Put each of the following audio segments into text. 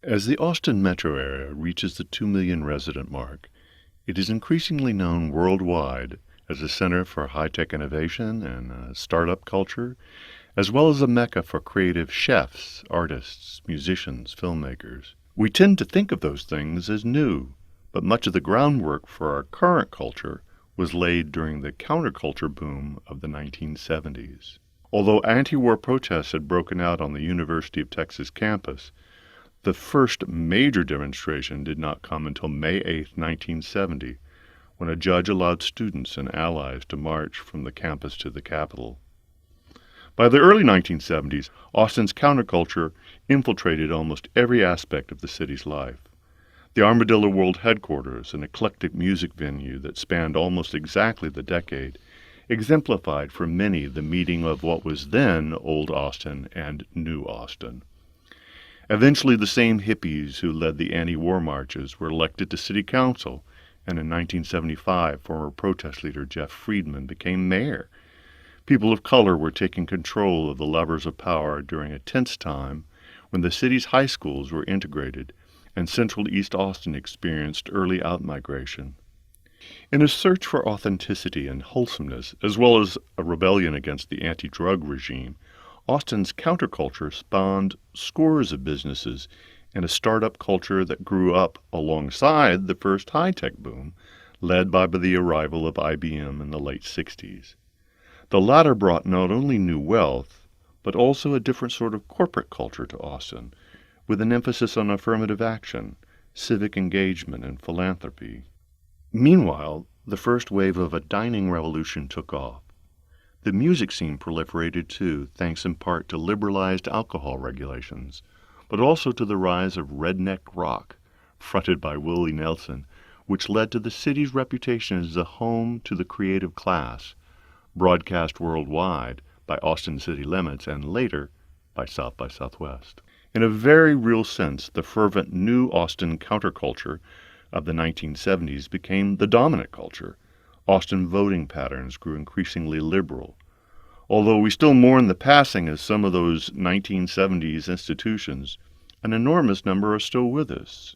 As the Austin metro area reaches the 2 million resident mark, it is increasingly known worldwide as a center for high-tech innovation and startup culture, as well as a mecca for creative chefs, artists, musicians, filmmakers. We tend to think of those things as new, but much of the groundwork for our current culture was laid during the counterculture boom of the 1970s. Although anti-war protests had broken out on the University of Texas campus, the first major demonstration did not come until May 8, 1970, when a judge allowed students and allies to march from the campus to the Capitol. By the early 1970s, Austin's counterculture infiltrated almost every aspect of the city's life. The Armadillo World Headquarters, an eclectic music venue that spanned almost exactly the decade, exemplified for many the meeting of what was then Old Austin and New Austin. Eventually, the same hippies who led the anti-war marches were elected to city council, and in 1975, former protest leader Jeff Friedman became mayor. People of color were taking control of the levers of power during a tense time when the city's high schools were integrated and Central East Austin experienced early outmigration. In a search for authenticity and wholesomeness, as well as a rebellion against the anti-drug regime, Austin's counterculture spawned scores of businesses and a startup culture that grew up alongside the first high-tech boom, led by the arrival of IBM in the late 60s. The latter brought not only new wealth, but also a different sort of corporate culture to Austin, with an emphasis on affirmative action, civic engagement, and philanthropy. Meanwhile, the first wave of a dining revolution took off. The music scene proliferated too, thanks in part to liberalized alcohol regulations, but also to the rise of redneck rock, fronted by Willie Nelson, which led to the city's reputation as a home to the creative class, broadcast worldwide by Austin City Limits and later by South by Southwest. In a very real sense, the fervent new Austin counterculture of the 1970s became the dominant culture. Austin voting patterns grew increasingly liberal. Although we still mourn the passing of some of those 1970s institutions, an enormous number are still with us.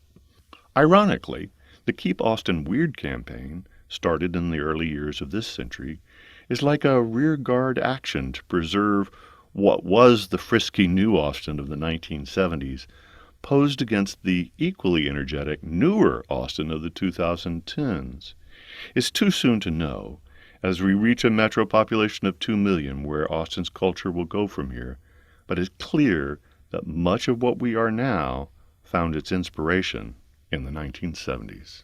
Ironically, the Keep Austin Weird campaign, started in the early years of this century, is like a rearguard action to preserve what was the frisky new Austin of the 1970s, posed against the equally energetic, newer Austin of the 2010s. It's too soon to know, as we reach a metro population of 2 million, where Austin's culture will go from here, but it's clear that much of what we are now found its inspiration in the 1970s.